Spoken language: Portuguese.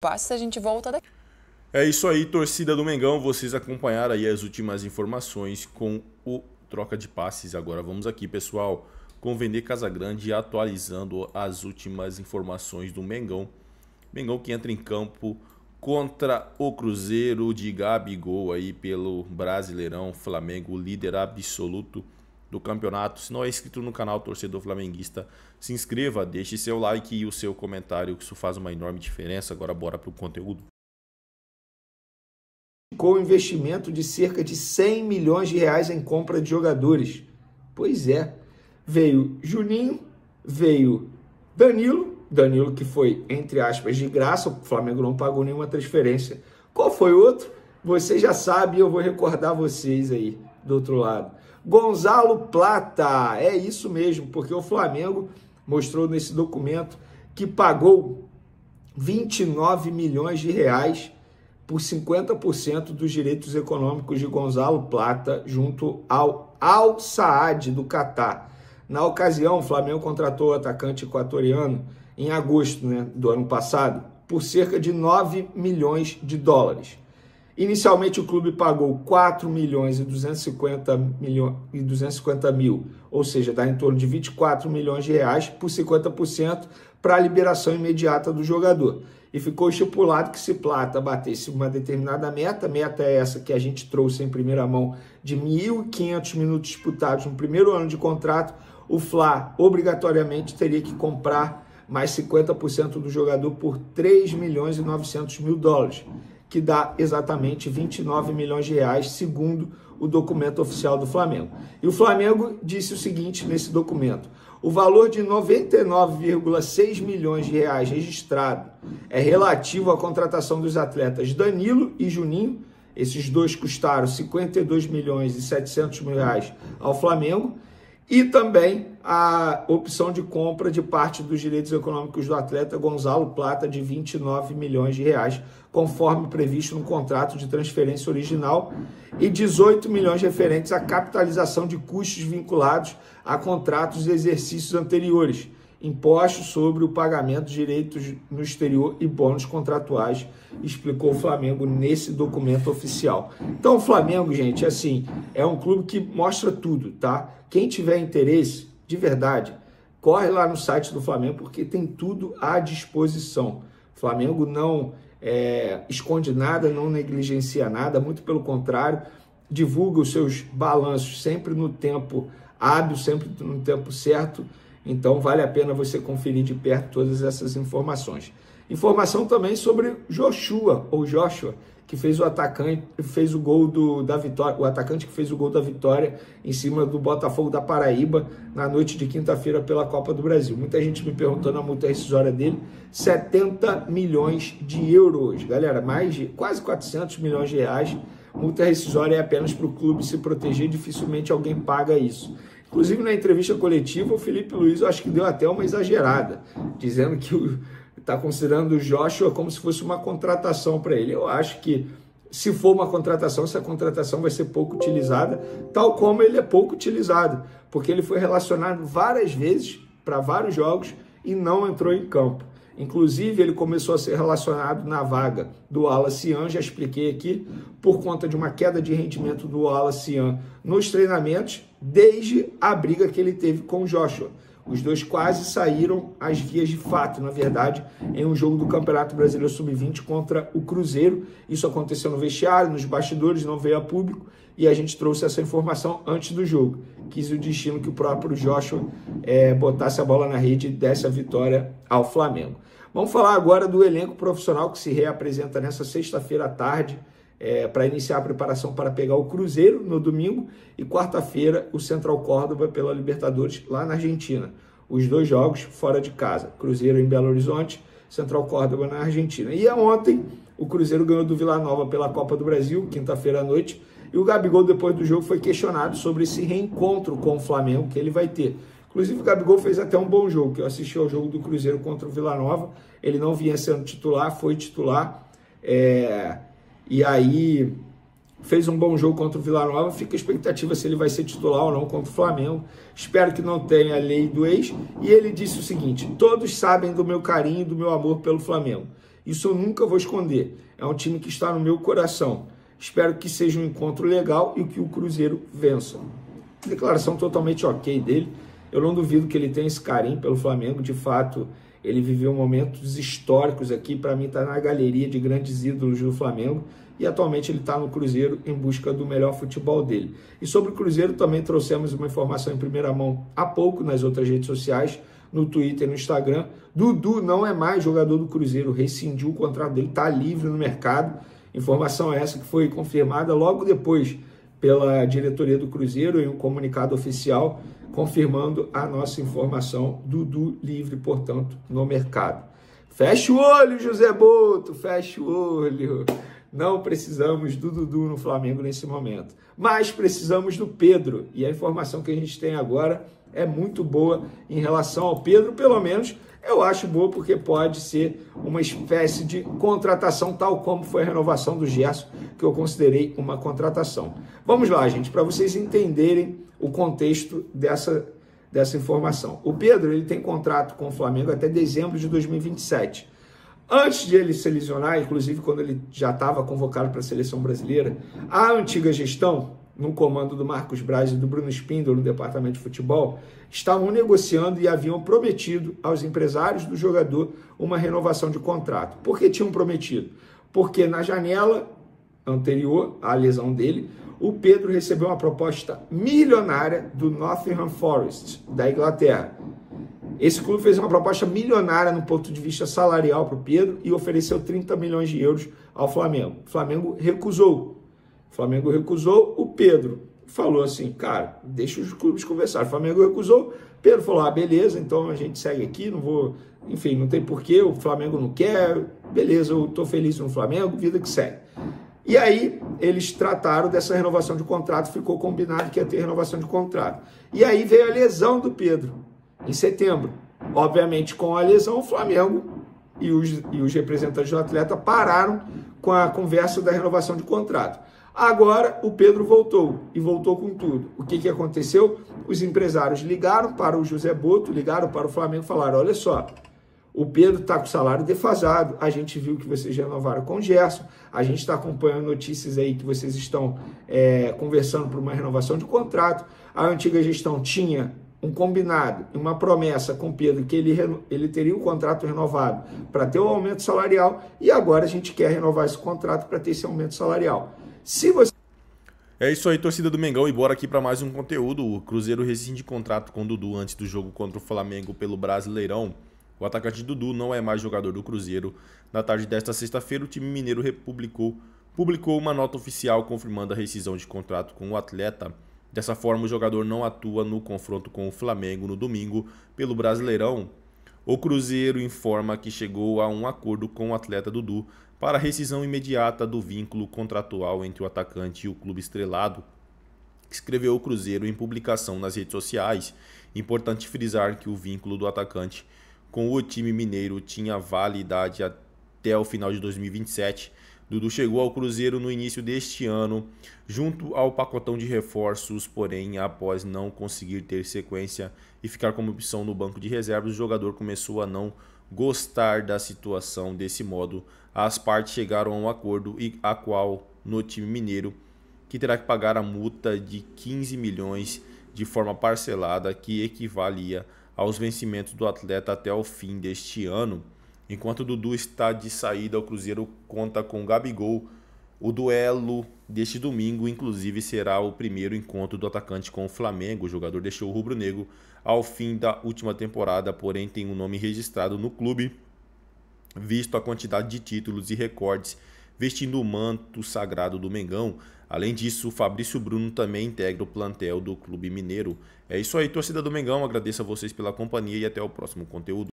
Passes, a gente volta daqui. É isso aí, torcida do Mengão. Vocês acompanharam aí as últimas informações com o Troca de Passes. Agora vamos aqui, pessoal, com o Vender Casagrande, atualizando as últimas informações do Mengão. Mengão que entra em campo contra o Cruzeiro de Gabigol aí pelo Brasileirão. Flamengo, líder absoluto do campeonato. Se não é inscrito no canal Torcedor Flamenguista, se inscreva, deixe seu like e o seu comentário, que isso faz uma enorme diferença. Agora bora pro conteúdo. Com um investimento de cerca de 100 milhões de reais em compra de jogadores. Pois é, veio Juninho, veio Danilo que foi, entre aspas, de graça, o Flamengo não pagou nenhuma transferência. Qual foi o outro? Você já sabe, eu vou recordar vocês aí do outro lado. Gonzalo Plata, é isso mesmo, porque o Flamengo mostrou nesse documento que pagou 29 milhões de reais por 50% dos direitos econômicos de Gonzalo Plata junto ao Al Saad do Catar. Na ocasião, o Flamengo contratou o atacante equatoriano em agosto, do ano passado por cerca de 9 milhões de dólares. Inicialmente o clube pagou 4 milhões e 250 mil, ou seja, dá em torno de 24 milhões de reais por 50% para a liberação imediata do jogador. E ficou estipulado que se Plata batesse uma determinada meta é essa que a gente trouxe em primeira mão, de 1.500 minutos disputados no primeiro ano de contrato, o Fla obrigatoriamente teria que comprar mais 50% do jogador por 3 milhões e 900 mil dólares, que dá exatamente 29 milhões de reais, segundo o documento oficial do Flamengo. E o Flamengo disse o seguinte nesse documento: o valor de 99,6 milhões de reais registrado é relativo à contratação dos atletas Danilo e Juninho. Esses dois custaram 52 milhões e 700 mil reais ao Flamengo, e também a opção de compra de parte dos direitos econômicos do atleta Gonzalo Plata de 29 milhões de reais, conforme previsto no contrato de transferência original, e 18 milhões referentes à capitalização de custos vinculados a contratos de exercícios anteriores, impostos sobre o pagamento de direitos no exterior e bônus contratuais, explicou o Flamengo nesse documento oficial. Então o Flamengo, gente, assim, é um clube que mostra tudo, tá? Quem tiver interesse, de verdade, corre lá no site do Flamengo, porque tem tudo à disposição. O Flamengo não esconde nada, não negligencia nada, muito pelo contrário, divulga os seus balanços sempre no tempo hábil, sempre no tempo certo. Então vale a pena você conferir de perto todas essas informações. Informação também sobre Joshua, que fez o atacante, fez o gol da vitória, o atacante que fez o gol da vitória em cima do Botafogo da Paraíba na noite de quinta-feira pela Copa do Brasil. Muita gente me perguntando a multa rescisória dele, 70 milhões de euros. Galera, mais de quase 400 milhões de reais. Multa rescisória é apenas para o clube se proteger, dificilmente alguém paga isso. Inclusive, na entrevista coletiva, o Felipe Luiz, eu acho que deu até uma exagerada, dizendo que está considerando o Joshua como se fosse uma contratação para ele. Eu acho que, se for uma contratação, essa contratação vai ser pouco utilizada, tal como ele é pouco utilizado, porque ele foi relacionado várias vezes para vários jogos e não entrou em campo. Inclusive, ele começou a ser relacionado na vaga do Wallace Yan, já expliquei aqui, por conta de uma queda de rendimento do Wallace Yan nos treinamentos, desde a briga que ele teve com o Joshua. Os dois quase saíram às vias de fato, na verdade, em um jogo do Campeonato Brasileiro Sub-20 contra o Cruzeiro. Isso aconteceu no vestiário, nos bastidores, não veio a público, e a gente trouxe essa informação antes do jogo. Quis o destino que o próprio Joshua botasse a bola na rede e desse a vitória ao Flamengo. Vamos falar agora do elenco profissional que se reapresenta nessa sexta-feira à tarde, para iniciar a preparação para pegar o Cruzeiro no domingo, e quarta-feira o Central Córdoba pela Libertadores lá na Argentina. Os dois jogos fora de casa, Cruzeiro em Belo Horizonte, Central Córdoba na Argentina. E ontem o Cruzeiro ganhou do Vila Nova pela Copa do Brasil, quinta-feira à noite, e o Gabigol, depois do jogo, foi questionado sobre esse reencontro com o Flamengo que ele vai ter. Inclusive, o Gabigol fez até um bom jogo, que eu assisti ao jogo do Cruzeiro contra o Vila Nova. Ele não vinha sendo titular, foi titular, e aí fez um bom jogo contra o Vila Nova. Fica a expectativa se ele vai ser titular ou não contra o Flamengo. Espero que não tenha a lei do ex. E ele disse o seguinte: todos sabem do meu carinho e do meu amor pelo Flamengo. Isso eu nunca vou esconder. É um time que está no meu coração. Espero que seja um encontro legal e que o Cruzeiro vença. Declaração totalmente ok dele. Eu não duvido que ele tenha esse carinho pelo Flamengo. De fato, ele viveu momentos históricos aqui. Para mim, está na galeria de grandes ídolos do Flamengo. E atualmente ele está no Cruzeiro em busca do melhor futebol dele. E sobre o Cruzeiro também trouxemos uma informação em primeira mão há pouco nas outras redes sociais, no Twitter e no Instagram. Dudu não é mais jogador do Cruzeiro, rescindiu o contrato dele, está livre no mercado. Informação essa que foi confirmada logo depois pela diretoria do Cruzeiro em um comunicado oficial, confirmando a nossa informação. Dudu livre, portanto, no mercado. Fecha o olho, José Boto, fecha o olho. Não precisamos do Dudu no Flamengo nesse momento, mas precisamos do Pedro. E a informação que a gente tem agora é muito boa em relação ao Pedro, pelo menos eu acho boa, porque pode ser uma espécie de contratação, tal como foi a renovação do Gerson, que eu considerei uma contratação. Vamos lá, gente, para vocês entenderem o contexto dessa informação. O Pedro ele tem contrato com o Flamengo até dezembro de 2027. Antes de ele se lesionar, inclusive quando ele já estava convocado para a seleção brasileira, a antiga gestão, no comando do Marcos Braz e do Bruno Spindel no departamento de futebol, estavam negociando e haviam prometido aos empresários do jogador uma renovação de contrato. Por que tinham prometido? Porque na janela anterior à lesão dele, o Pedro recebeu uma proposta milionária do Nottingham Forest, da Inglaterra. Esse clube fez uma proposta milionária no ponto de vista salarial para o Pedro e ofereceu 30 milhões de euros ao Flamengo. O Flamengo recusou. O Pedro falou assim, cara, deixa os clubes conversar. O Flamengo recusou, Pedro falou, beleza, então a gente segue aqui, não vou, enfim, não tem porquê, o Flamengo não quer, beleza, eu tô feliz no Flamengo, vida que segue. E aí eles trataram dessa renovação de contrato, ficou combinado que ia ter renovação de contrato. E aí veio a lesão do Pedro, em setembro. Obviamente, com a lesão, o Flamengo e os representantes do atleta pararam com a conversa da renovação de contrato. Agora, o Pedro voltou, e voltou com tudo. O que aconteceu? Os empresários ligaram para o José Boto, ligaram para o Flamengo e falaram, olha só, o Pedro está com o salário defasado, a gente viu que vocês renovaram com o Gerson, a gente está acompanhando notícias aí que vocês estão conversando por uma renovação de contrato, a antiga gestão tinha um combinado, uma promessa com o Pedro que ele teria um contrato renovado para ter um aumento salarial e agora a gente quer renovar esse contrato para ter esse aumento salarial. Se você... É isso aí, torcida do Mengão, e bora aqui para mais um conteúdo. O Cruzeiro rescinde contrato com o Dudu antes do jogo contra o Flamengo pelo Brasileirão. O atacante Dudu não é mais jogador do Cruzeiro. Na tarde desta sexta-feira, o time mineiro publicou uma nota oficial confirmando a rescisão de contrato com o atleta. Dessa forma, o jogador não atua no confronto com o Flamengo no domingo pelo Brasileirão. O Cruzeiro informa que chegou a um acordo com o atleta Dudu para a rescisão imediata do vínculo contratual entre o atacante e o clube estrelado, escreveu o Cruzeiro em publicação nas redes sociais. Importante frisar que o vínculo do atacante com o time mineiro tinha validade até o final de 2027. Dudu chegou ao Cruzeiro no início deste ano, junto ao pacotão de reforços, porém, após não conseguir ter sequência e ficar como opção no banco de reservas, o jogador começou a não gostar da situação. Desse modo, as partes chegaram a um acordo a qual, no time mineiro, que terá que pagar a multa de 15 milhões de forma parcelada, que equivalia aos vencimentos do atleta até o fim deste ano. Enquanto Dudu está de saída, o Cruzeiro conta com Gabigol. O duelo deste domingo, inclusive, será o primeiro encontro do atacante com o Flamengo. O jogador deixou o rubro-negro ao fim da última temporada, porém tem um nome registrado no clube, visto a quantidade de títulos e recordes vestindo o manto sagrado do Mengão. Além disso, o Fabrício Bruno também integra o plantel do clube mineiro. É isso aí, torcida do Mengão. Agradeço a vocês pela companhia e até o próximo conteúdo.